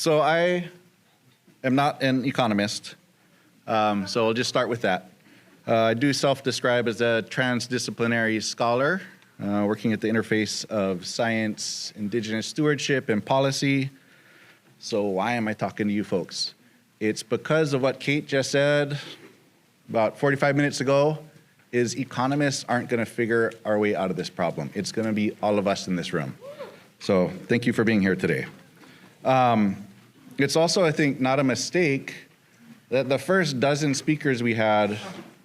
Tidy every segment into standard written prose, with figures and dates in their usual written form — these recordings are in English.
So I am not an economist, so I'll just start with that. I do self-describe as a transdisciplinary scholar, working at the interface of science, indigenous stewardship, and policy. So why am I talking to you folks? It's because of what Kate just said about 45 minutes ago, is economists aren't going to figure our way out of this problem. It's going to be all of us in this room. So thank you for being here today. It's also, I think, not a mistake that the first dozen speakers we had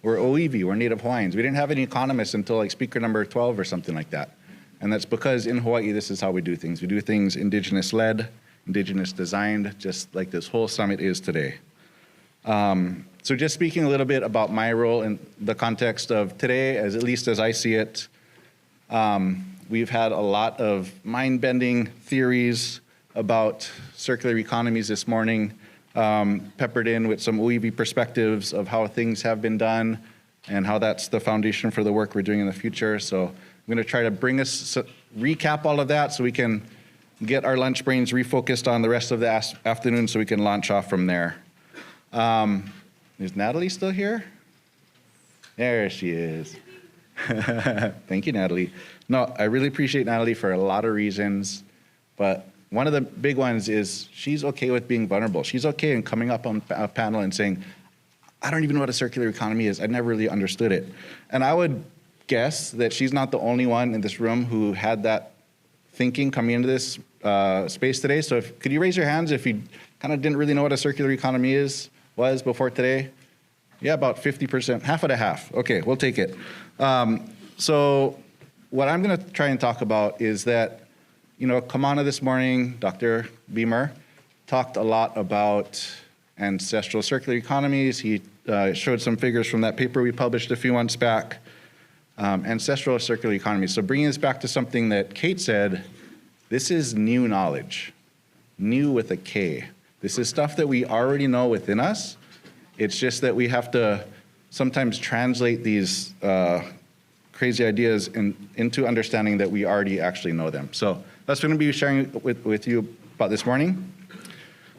were Oiwi, were Native Hawaiians. We didn't have any economists until like speaker number 12 or something like that. And that's because in Hawaii, this is how we do things. We do things indigenous-led, indigenous-designed, just like this whole summit is today. So just speaking a little bit about my role in the context of today, at least as I see it, we've had a lot of mind-bending theories about circular economies this morning, peppered in with some Oiwi perspectives of how things have been done and how that's the foundation for the work we're doing in the future. So I'm going to try to recap all of that so we can get our lunch brains refocused on the rest of the afternoon so we can launch off from there. Is Natalie still here? There she is. Thank you, Natalie. No, I really appreciate Natalie for a lot of reasons, but one of the big ones is she's okay with being vulnerable. She's okay in coming up on a panel and saying, I don't even know what a circular economy is. I never really understood it. And I would guess that she's not the only one in this room who had that thinking coming into this space today. So could you raise your hands if you kind of didn't really know what a circular economy was before today? Yeah, about 50%, half and a half. Okay, we'll take it. So what I'm going to try and talk about is that, you know, Kamana this morning, Dr. Beamer, talked a lot about ancestral circular economies. He showed some figures from that paper we published a few months back, ancestral circular economies. So bringing this back to something that Kate said, this is new knowledge, new with a K. This is stuff that we already know within us. It's just that we have to sometimes translate these crazy ideas into understanding that we already actually know them. So that's what I'm going to be sharing with you about this morning.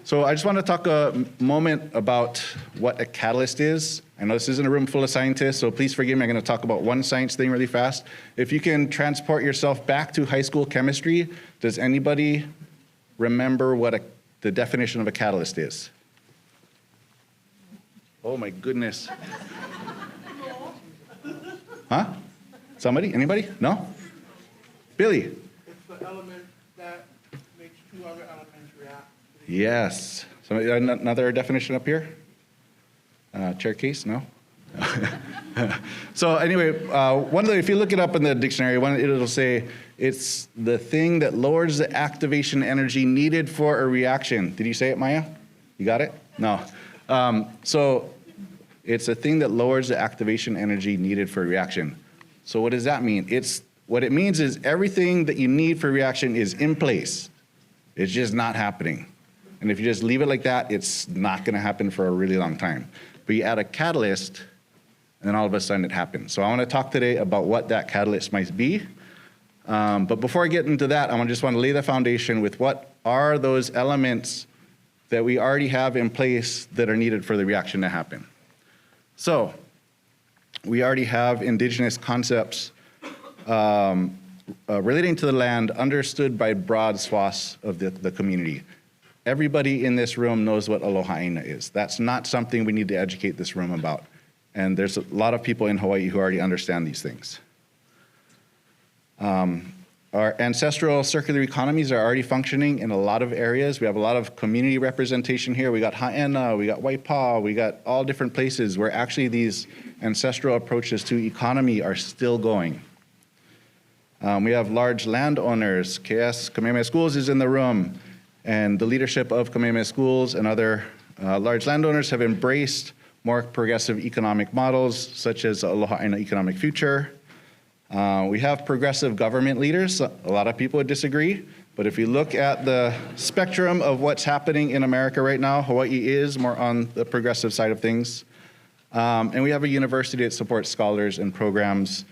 So I just want to talk a moment about what a catalyst is. I know this isn't a room full of scientists, so please forgive me. I'm going to talk about one science thing really fast. If you can transport yourself back to high school chemistry, does anybody remember what the definition of a catalyst is? Oh my goodness. Huh? Somebody? Anybody? No? Billy? It's the element that makes two other elements react. Yes. So another definition up here? Chair case? No? So anyway, if you look it up in the dictionary, it'll say it's the thing that lowers the activation energy needed for a reaction. Did you say it, Maya? You got it? No. So it's a thing that lowers the activation energy needed for a reaction. So what does that mean? What it means is everything that you need for a reaction is in place. It's just not happening. And if you just leave it like that, it's not going to happen for a really long time. But you add a catalyst, and then all of a sudden it happens. So I want to talk today about what that catalyst might be. But before I get into that, I just want to lay the foundation with what are those elements that we already have in place that are needed for the reaction to happen. So we already have indigenous concepts relating to the land understood by broad swaths of the community. Everybody in this room knows what aloha ina is. That's not something we need to educate this room about. And there's a lot of people in Hawaii who already understand these things. Our ancestral circular economies are already functioning in a lot of areas. We have a lot of community representation here. We got Ha'ena, we got Waipa, we got all different places where actually these ancestral approaches to economy are still going. We have large landowners. KS Kamehameha Schools is in the room, and the leadership of Kamehameha Schools and other large landowners have embraced more progressive economic models, such as Aloha Ina Economic Future. We have progressive government leaders. A lot of people would disagree, but if you look at the spectrum of what's happening in America right now, Hawaii is more on the progressive side of things. And we have a university that supports scholars and programs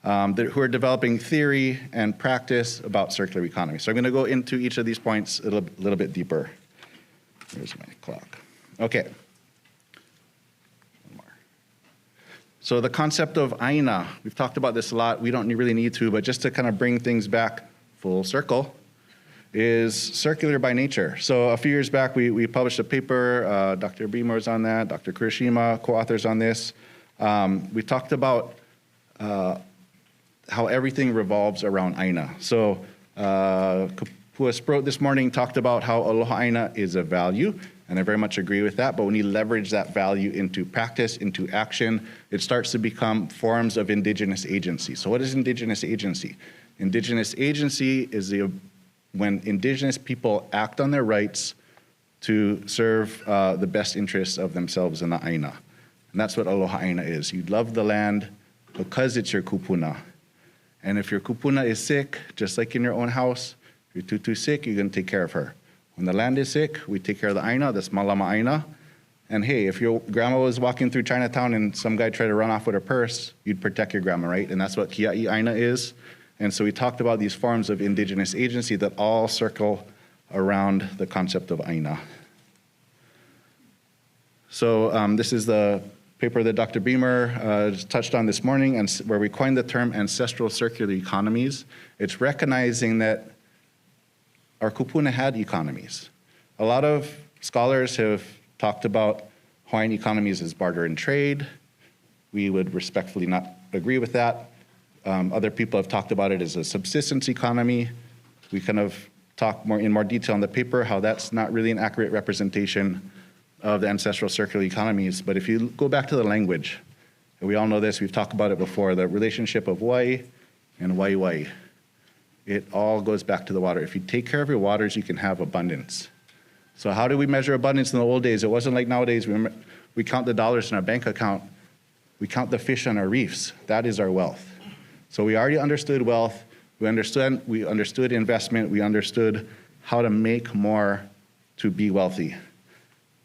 who are developing theory and practice about circular economy. So I'm going to go into each of these points a little bit deeper. Where's my clock? Okay. One more. So the concept of aina, we've talked about this a lot. We don't really need to, but just to kind of bring things back full circle, is circular by nature. So a few years back, we published a paper, Dr. Beamer was on that, Dr. Kurishima, co-authors on this. We talked about how everything revolves around aina. So Kapua Sproat this morning talked about how aloha aina is a value, and I very much agree with that, but when you leverage that value into practice, into action, it starts to become forms of indigenous agency. So what is indigenous agency? Indigenous agency is when indigenous people act on their rights to serve the best interests of themselves and the aina. And that's what aloha aina is. You love the land because it's your kupuna. And if your kupuna is sick, just like in your own house, if you're too sick, you're gonna take care of her. When the land is sick, we take care of the aina, that's malama aina. And hey, if your grandma was walking through Chinatown and some guy tried to run off with her purse, you'd protect your grandma, right? And that's what kia'i aina is. And so we talked about these forms of indigenous agency that all circle around the concept of aina. So this is the paper that Dr. Beamer touched on this morning, and where we coined the term ancestral circular economies. It's recognizing that our kupuna had economies. A lot of scholars have talked about Hawaiian economies as barter and trade. We would respectfully not agree with that. Other people have talked about it as a subsistence economy. We kind of talk in more detail in the paper how that's not really an accurate representation of the ancestral circular economies. But if you go back to the language, and we all know this, we've talked about it before, the relationship of wai and wai. It all goes back to the water. If you take care of your waters, you can have abundance. So how do we measure abundance in the old days? It wasn't like nowadays, we count the dollars in our bank account. We count the fish on our reefs. That is our wealth. So we already understood wealth. We understood investment. We understood how to make more to be wealthy.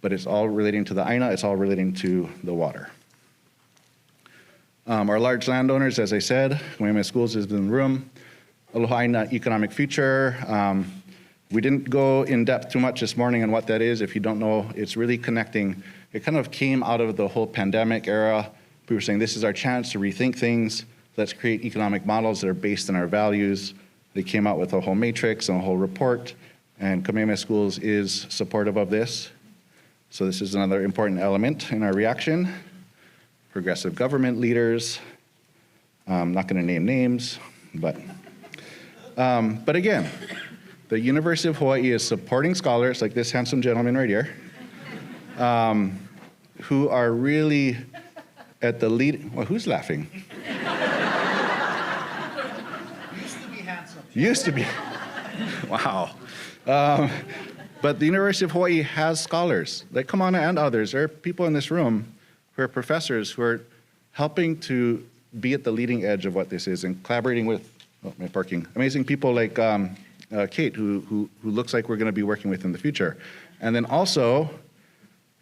But it's all relating to the aina. It's all relating to the water. Our large landowners, as I said, Kamehameha Schools is in the room. Aloha Aina Economic Future. We didn't go in depth too much this morning on what that is. If you don't know, it's really connecting. It kind of came out of the whole pandemic era. We were saying this is our chance to rethink things. Let's create economic models that are based on our values. They came out with a whole matrix and a whole report, and Kamehameha Schools is supportive of this. So this is another important element in our reaction. Progressive government leaders. I'm not going to name names, but again, the University of Hawaii is supporting scholars like this handsome gentleman right here, who are really at the lead. Well, who's laughing? Used to be handsome. Used to be. Wow. But the University of Hawaii has scholars, like Kamana and others. There are people in this room who are professors who are helping to be at the leading edge of what this is and collaborating with amazing people like Kate, who looks like we're going to be working with in the future. And then also,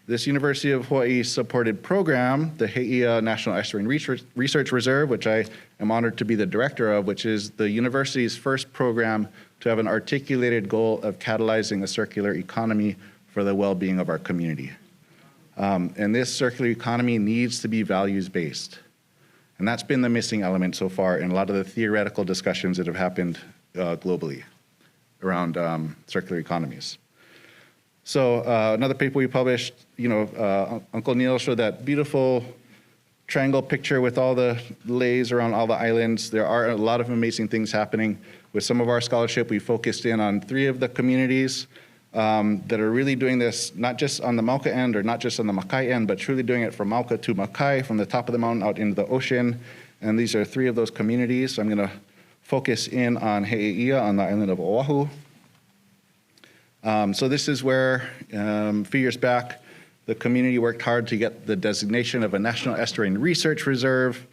this University of Hawaii supported program, the He'ia National Estuarine Research Reserve, which I am honored to be the director of, which is the university's first program to have an articulated goal of catalyzing a circular economy for the well-being of our community. And this circular economy needs to be values-based. And that's been the missing element so far in a lot of the theoretical discussions that have happened globally around circular economies. So another paper we published, Uncle Neil showed that beautiful triangle picture with all the lays around all the islands. There are a lot of amazing things happening. With some of our scholarship, we focused in on 3 of the communities that are really doing this, not just on the Mauka end or not just on the Makai end, but truly doing it from Mauka to Makai, from the top of the mountain out into the ocean. And these are 3 of those communities. So I'm going to focus in on He'eia on the island of Oahu. So this is where, a few years back, the community worked hard to get the designation of a National Estuarine Research Reserve.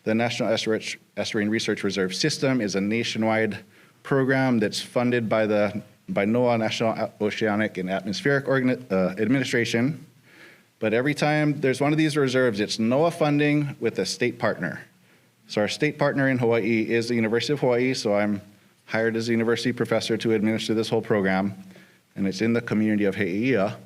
The National Estuarine Research Reserve System is a nationwide program that's funded by NOAA, National Oceanic and Atmospheric Administration. But every time there's one of these reserves, it's NOAA funding with a state partner. So our state partner in Hawaii is the University of Hawaii, so I'm hired as a university professor to administer this whole program, and it's in the community of He'eia.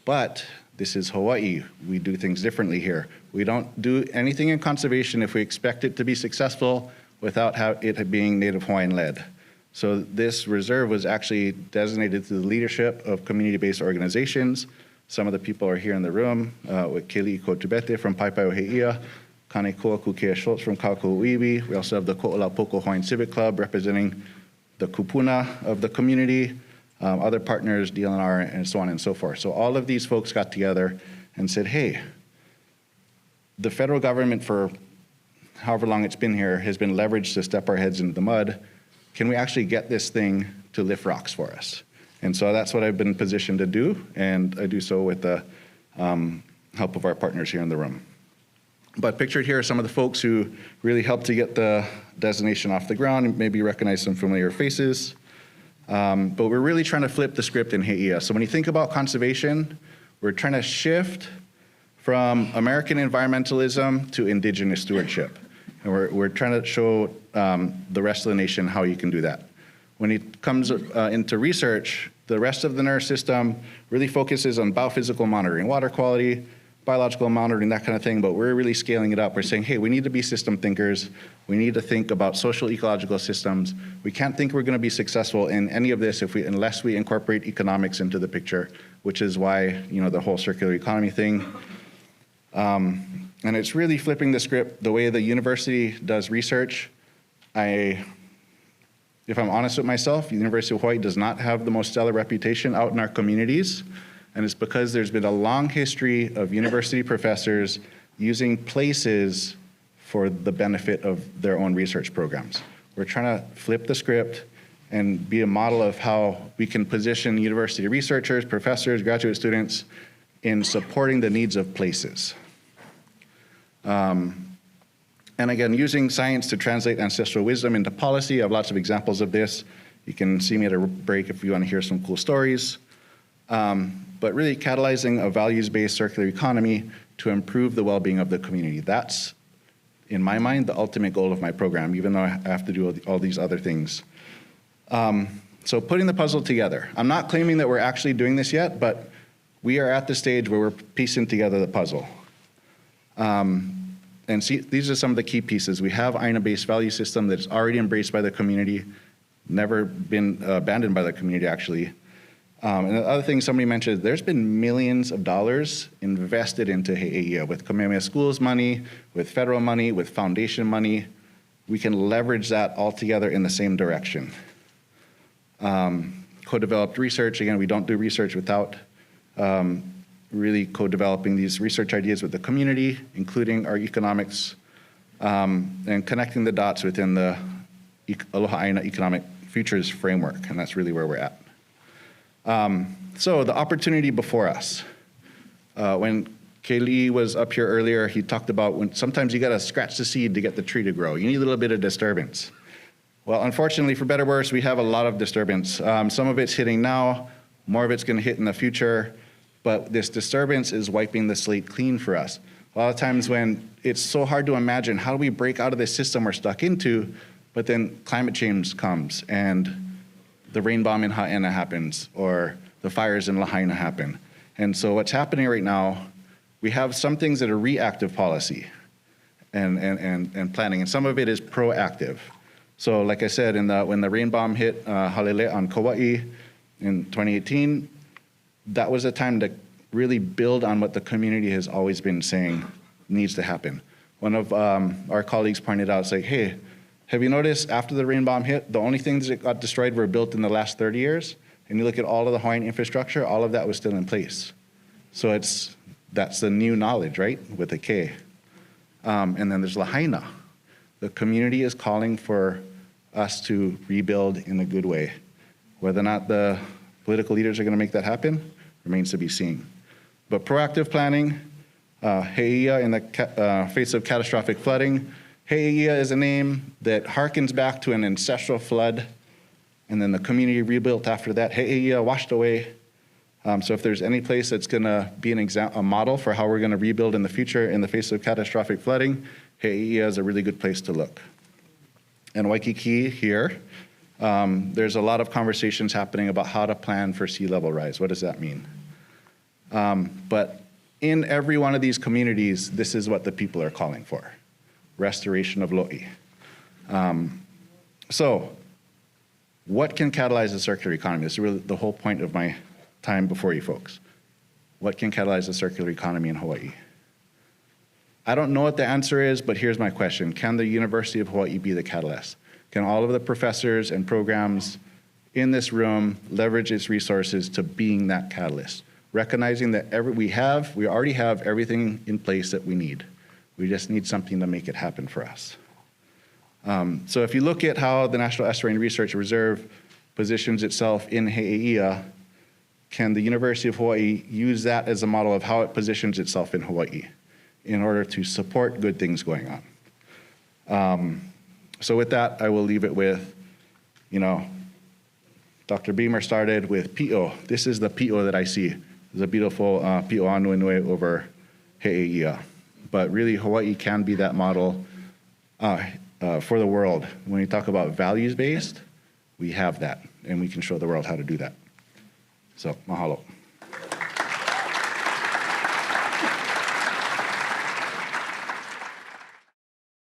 But this is Hawaii. We do things differently here. We don't do anything in conservation if we expect it to be successful without it being Native Hawaiian led. So this reserve was actually designated to the leadership of community-based organizations. Some of the people are here in the room, with Keli'i Kotubete from Paipai'oheia, Kane Koakukea Schultz from Kauko'iwi. We also have the Ko'olapoko Hawaiian Civic Club representing the kupuna of the community, other partners, DLNR, and so on and so forth. So all of these folks got together and said, hey, the federal government for however long it's been here has been leveraged to step our heads into the mud. Can we actually get this thing to lift rocks for us? And so that's what I've been positioned to do, and I do so with the help of our partners here in the room. But pictured here are some of the folks who really helped to get the designation off the ground. You maybe recognize some familiar faces. But we're really trying to flip the script in He'eia. So when you think about conservation, we're trying to shift from American environmentalism to indigenous stewardship. And we're trying to show the rest of the nation how you can do that. When it comes into research, the rest of the NERS system really focuses on biophysical monitoring, water quality, biological monitoring, that kind of thing, but we're really scaling it up. We're saying, hey, we need to be system thinkers. We need to think about social ecological systems. We can't think we're gonna be successful in any of this unless we incorporate economics into the picture, which is why, the whole circular economy thing. And it's really flipping the script. The way the university does research, if I'm honest with myself, the University of Hawaii does not have the most stellar reputation out in our communities. And it's because there's been a long history of university professors using places for the benefit of their own research programs. We're trying to flip the script and be a model of how we can position university researchers, professors, graduate students in supporting the needs of places. And again, using science to translate ancestral wisdom into policy. I have lots of examples of this. You can see me at a break if you want to hear some cool stories. But really catalyzing a values-based circular economy to improve the well-being of the community. That's, in my mind, the ultimate goal of my program, even though I have to do all these other things. So putting the puzzle together. I'm not claiming that we're actually doing this yet, but we are at the stage where we're piecing together the puzzle. And see, these are some of the key pieces. We have Aina-based value system that is already embraced by the community, never been abandoned by the community, actually. And the other thing somebody mentioned, there's been millions of dollars invested into He'eia with Kamehameha Schools money, with federal money, with foundation money. We can leverage that all together in the same direction. Co-developed research, again, we don't do research without really co-developing these research ideas with the community, including our economics, and connecting the dots within the Aloha Aina Economic Futures Framework, and that's really where we're at. So the opportunity before us. When Keli'i was up here earlier, he talked about when sometimes you gotta scratch the seed to get the tree to grow. You need a little bit of disturbance. Well, unfortunately, for better or worse, we have a lot of disturbance. Some of it's hitting now, more of it's gonna hit in the future, but this disturbance is wiping the slate clean for us. A lot of times when it's so hard to imagine, how do we break out of this system we're stuck into, but then climate change comes and the rain bomb in Ha'ena happens, or the fires in Lahaina happen. And so what's happening right now, we have some things that are reactive policy and planning, and some of it is proactive. So like I said, when the rain bomb hit Halele on Kauai in 2018, that was a time to really build on what the community has always been saying needs to happen. One of our colleagues pointed out, it's like, hey, have you noticed after the rain bomb hit, the only things that got destroyed were built in the last 30 years? And you look at all of the Hawaiian infrastructure, all of that was still in place. So that's the new knowledge, right, with a K. And then there's Lahaina. The community is calling for us to rebuild in a good way. Whether or not the political leaders are gonna make that happen remains to be seen. But proactive planning, He'eia in the face of catastrophic flooding. He'eia is a name that harkens back to an ancestral flood, and then the community rebuilt after that. He'eia washed away. So if there's any place that's gonna be a model for how we're gonna rebuild in the future in the face of catastrophic flooding, He'eia is a really good place to look. And Waikiki here, there's a lot of conversations happening about how to plan for sea level rise. What does that mean? But in every one of these communities, this is what the people are calling for: restoration of lo'i. So what can catalyze the circular economy? This is really the whole point of my time before you folks. What can catalyze the circular economy in Hawaii? I don't know what the answer is, but here's my question. Can the University of Hawaii be the catalyst? Can all of the professors and programs in this room leverage its resources to being that catalyst? Recognizing that we already have everything in place that we need. We just need something to make it happen for us. So if you look at how the National Estuarine Research Reserve positions itself in He'eia, can the University of Hawaii use that as a model of how it positions itself in Hawaii in order to support good things going on? So with that, I will leave it with, Dr. Beamer started with pi'o. This is the pi'o that I see. There's a beautiful pi'o anuenue over He'eia. But really, Hawaii can be that model for the world. When you talk about values-based, we have that, and we can show the world how to do that. So, mahalo.